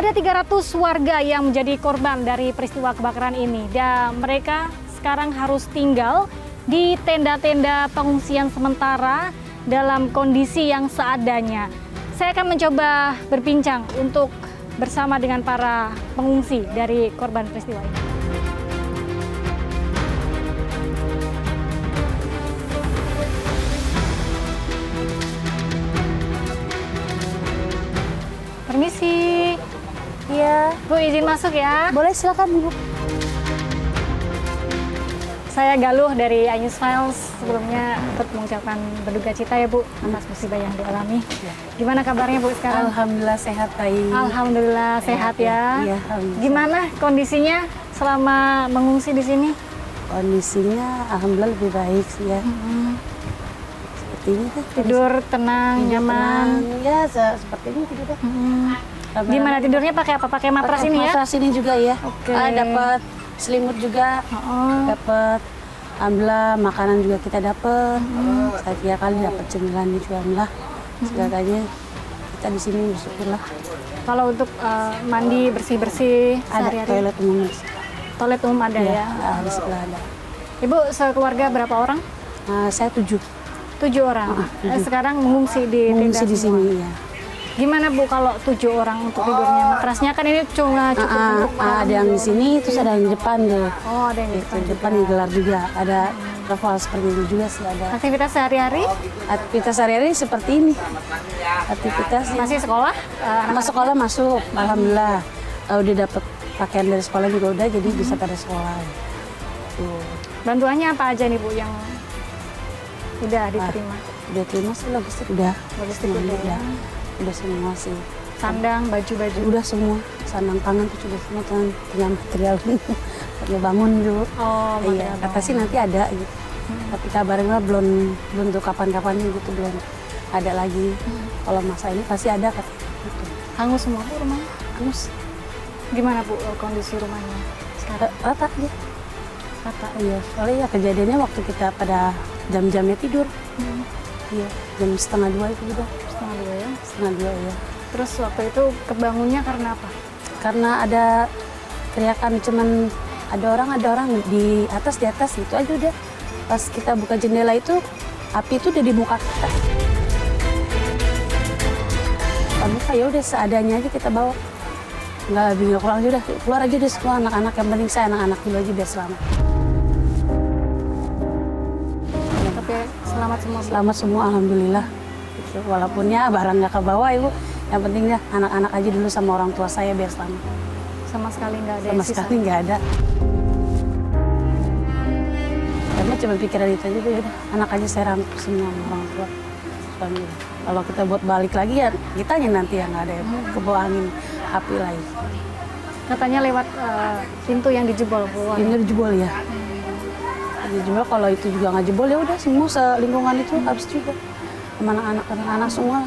Ada 300 warga yang menjadi korban dari peristiwa kebakaran ini. Dan mereka sekarang harus tinggal di tenda-tenda pengungsian sementara dalam kondisi yang seadanya. Saya akan mencoba berbincang untuk bersama dengan para pengungsi dari korban peristiwa ini. Permisi. Iya. Bu, izin masuk ya. Boleh, silakan Ibu. Saya Galuh dari iNews Files. Sebelumnya ikut mengucapkan berduka cita ya Bu atas musibah yang dialami. Gimana kabarnya Bu sekarang? Alhamdulillah sehat, baik. Alhamdulillah sehat ya. Iya, alhamdulillah. Gimana kondisinya selama mengungsi di sini? Kondisinya alhamdulillah lebih baik sih ya. Seperti ini kan. Tidur tenang, nyaman. Ya, seperti ini tidur deh. Gimana tidurnya pakai apa? Pakai matras ini ya? Matras ini juga ya. Oke. Dapat selimut juga. Dapat alhamdulillah makanan juga kita dapat. Saya 3 kali dapat cemilan juga alhamdulillah. Segalanya kita di sini bersyukurlah. Kalau untuk mandi bersih-bersih Ada sehari-hari? toilet umum. Toilet umum ada ya? Di sebelah ada. Ibu sekeluarga berapa orang? Saya 7. 7 orang. Sekarang mengungsi di tenda Mengungsi di semua. sini ya. Gimana Bu kalau 7 orang untuk tidurnya? Matrasnya kan ini cuma cukup untuk Ada yang di sini, terus ada yang di depan tuh. Oh, ada yang di Itu depan di depan juga. yang gelar juga. Ada travel seperti ini juga sih ada. Aktivitas sehari-hari Aktivitas sehari-hari seperti ini. Aktivitas masih sekolah? sama sekolah masuk, alhamdulillah. Udah dapat pakaian dari sekolah juga udah, jadi bisa pada sekolah. Tuh. Bantuannya apa aja nih Bu yang udah diterima? Udah terima sih logistik udah. Logistik Semuanya udah ya. Udah semua sih. Sandang, baju-baju. Udah semua. Sandang pangan tuh sudah semua, tinggal material pakai bangun dulu. Oh, Iya, kata sih nanti ada gitu. Tapi kabarnya belum tuh kapan-kapannya gitu, belum ada lagi. Kalau masa ini pasti ada kata gitu. Hangus semua Bu rumahnya? Hangus. Gimana Bu kondisi rumahnya sekarang? Rata aja. Rata. Iya, soalnya ya kejadiannya waktu kita pada jam-jamnya tidur. Iya, jam 1:30 itu juga. 1:30 ya. 1:30 ya. Terus waktu itu kebangunnya karena apa? Karena ada teriakan cuman ada orang di atas gitu aja udah. Pas kita buka jendela itu api itu udah di muka kita. Buka ya udah seadanya aja kita bawa. Nggak bingung pulang aja udah, keluar aja deh semua anak-anak, yang penting saya anak-anak dulu aja biar selamat. Tapi selamat semua. Selamat semua alhamdulillah. Gitu. Walaupun ya barang nggak kebawa Ibu, yang penting ya anak-anak aja dulu sama orang tua saya biar selamat. Sama sekali nggak ada Sama yang sisa. sekali nggak ada. Karena cuma pikiran itu aja udah, anak aja saya rangkul semua sama orang tua. Alhamdulillah. Kalau kita buat balik lagi ya kitanya nanti yang nggak ada yang kebawa angin api lagi. Katanya lewat pintu yang dijebol Bu. Ini dijebol ya. Dijebol, kalau itu juga nggak jebol ya udah semua selingkungan itu habis juga. Sama anak-anak semua.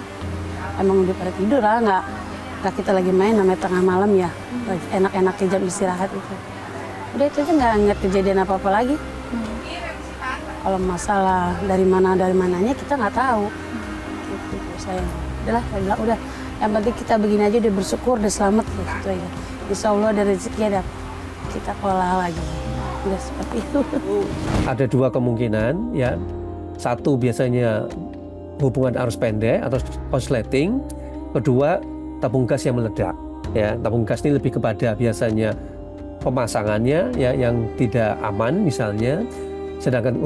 Emang udah pada tidur lah, nggak kita lagi main namanya tengah malam ya. Enak-enaknya jam istirahat itu. Udah itu aja nggak ingat kejadian apa-apa lagi. Kalau masalah dari mananya kita nggak tahu. Gitu, saya bilang udah yang penting kita begini aja udah bersyukur udah selamat gitu aja. Insya Allah ada rezeki ada kita kelola lagi. Udah seperti itu. Ada 2 kemungkinan ya. Satu biasanya hubungan arus pendek atau konsleting. Kedua tabung gas yang meledak. Ya, tabung gas ini lebih kepada biasanya pemasangannya ya yang tidak aman misalnya. Sedangkan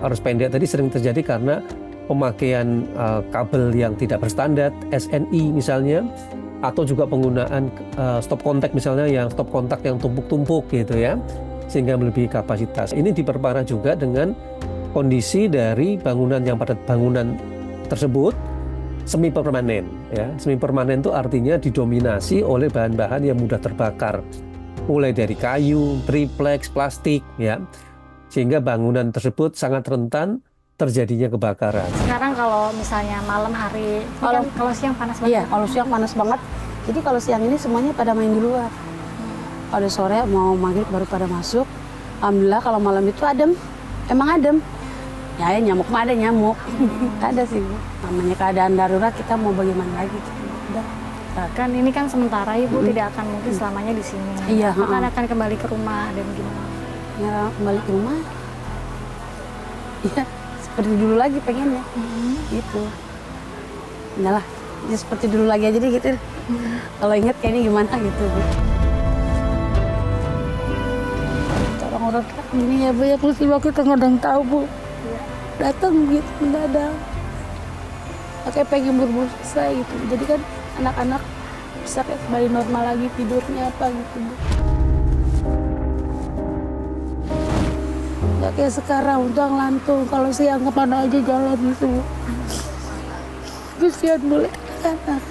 arus pendek tadi sering terjadi karena pemakaian kabel yang tidak berstandar, SNI misalnya, atau juga penggunaan stop kontak misalnya, yang stop kontak yang tumpuk-tumpuk gitu ya, sehingga melebihi kapasitas. Ini diperparah juga dengan kondisi dari bangunan yang pada bangunan tersebut semi permanen. Ya, semi permanen itu artinya didominasi oleh bahan-bahan yang mudah terbakar, mulai dari kayu, triplex, plastik, ya. Sehingga bangunan tersebut sangat rentan terjadinya kebakaran. Sekarang kalau misalnya malam hari, kalau siang panas banget. Iya, kalau siang panas banget. Jadi kalau siang ini semuanya pada main di luar. Kalau sore mau maghrib baru pada masuk. Alhamdulillah kalau malam itu adem, emang adem. Ya nyamuk mah ada nyamuk. Ada sih. Namanya keadaan darurat kita mau bagaimana lagi. Udah. Bahkan ini kan sementara Ibu tidak akan mungkin selamanya di sini. Iya, Apakah akan kembali ke rumah dan gimana? Ya kembali ke rumah. Ya seperti dulu lagi pengennya. Gitu. Udahlah, ya seperti dulu lagi aja deh gitu. Kalau ingat kayaknya gimana gitu, Bu. Orang-orang ini ya Bu, ya musibah kita nggak ada yang tahu, Bu. Datang gitu mendadak. Kayak pengen buru-buru selesai gitu. Jadi kan anak-anak bisa kayak kembali normal lagi tidurnya apa gitu, Bu. Nggak kayak sekarang udah lantung, kalau siang kemana aja jalan gitu, Bu. Kesian boleh anak-anak.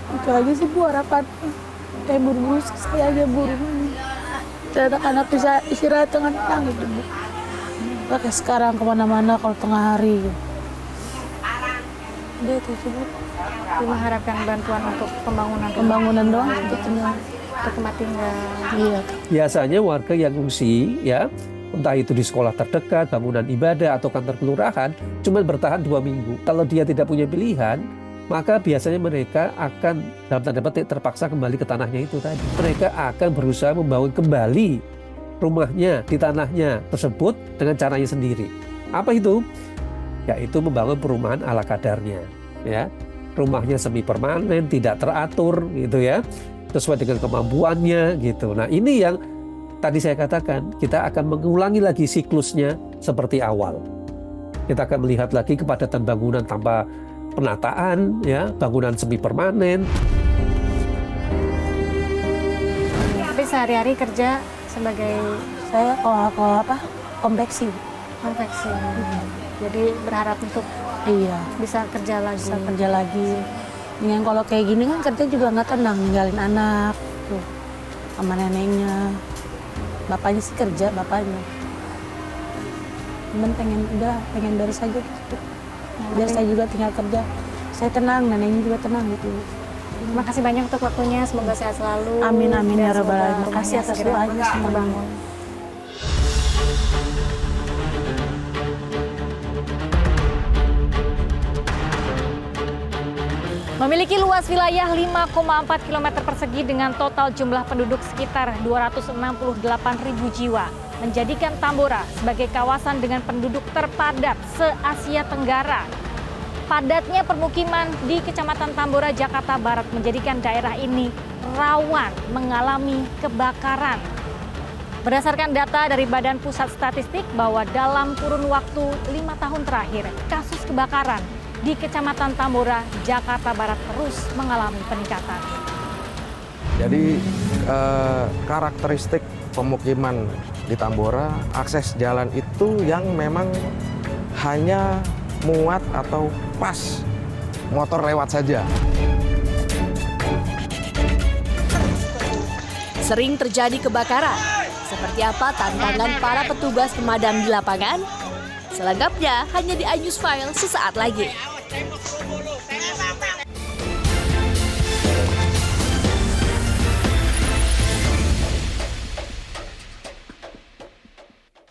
Itu aja sih Bu harapan. Kayak buru-buru selesai aja buru-buru. Dan anak-anak bisa istirahat dengan tenang gitu, Bu. Nggak kayak sekarang kemana-mana kalau tengah hari gitu. Udah itu sih, Bu. Mengharapkan bantuan untuk pembangunan Pembangunan doang gitu. untuk tempat tinggal. Iya. Biasanya warga yang ngungsi ya, entah itu di sekolah terdekat, bangunan ibadah atau kantor kelurahan, cuma bertahan 2 minggu. Kalau dia tidak punya pilihan, maka biasanya mereka akan dalam tanda petik terpaksa kembali ke tanahnya itu tadi. Mereka akan berusaha membangun kembali rumahnya di tanahnya tersebut dengan caranya sendiri. Apa itu? Yaitu membangun perumahan ala kadarnya. Ya, rumahnya semi permanen, tidak teratur, gitu ya, sesuai dengan kemampuannya, gitu. Nah, ini yang tadi saya katakan, kita akan mengulangi lagi siklusnya seperti awal. Kita akan melihat lagi kepadatan bangunan tanpa penataan, ya, bangunan semi permanen. Tapi sehari-hari kerja sebagai Saya kalau apa? Konveksi. konveksi. Jadi berharap untuk Iya. bisa kerja lagi. Bisa kerja lagi. Dengan kalau kayak gini kan kerja juga nggak tenang, ninggalin anak tuh sama neneknya. Bapaknya sih kerja, bapaknya. Cuman pengen beres aja gitu. Biar saya juga tinggal kerja. Saya tenang, neneknya juga tenang gitu. Terima kasih banyak untuk waktunya. Semoga sehat selalu. Amin amin ya Dan rabbal semoga alamin. Terima kasih rumahnya atas segera doanya semuanya. terbangun. Memiliki luas wilayah 5,4 km persegi dengan total jumlah penduduk sekitar 268.000 jiwa, menjadikan Tambora sebagai kawasan dengan penduduk terpadat se-Asia Tenggara. Padatnya permukiman di Kecamatan Tambora, Jakarta Barat menjadikan daerah ini rawan mengalami kebakaran. Berdasarkan data dari Badan Pusat Statistik bahwa dalam kurun waktu 5 tahun terakhir, kasus kebakaran di Kecamatan Tambora, Jakarta Barat terus mengalami peningkatan. Jadi karakteristik pemukiman di Tambora, akses jalan itu yang memang hanya muat atau pas motor lewat saja. Sering terjadi kebakaran. Seperti apa tantangan para petugas pemadam di lapangan? Selengkapnya hanya di iNews File sesaat lagi.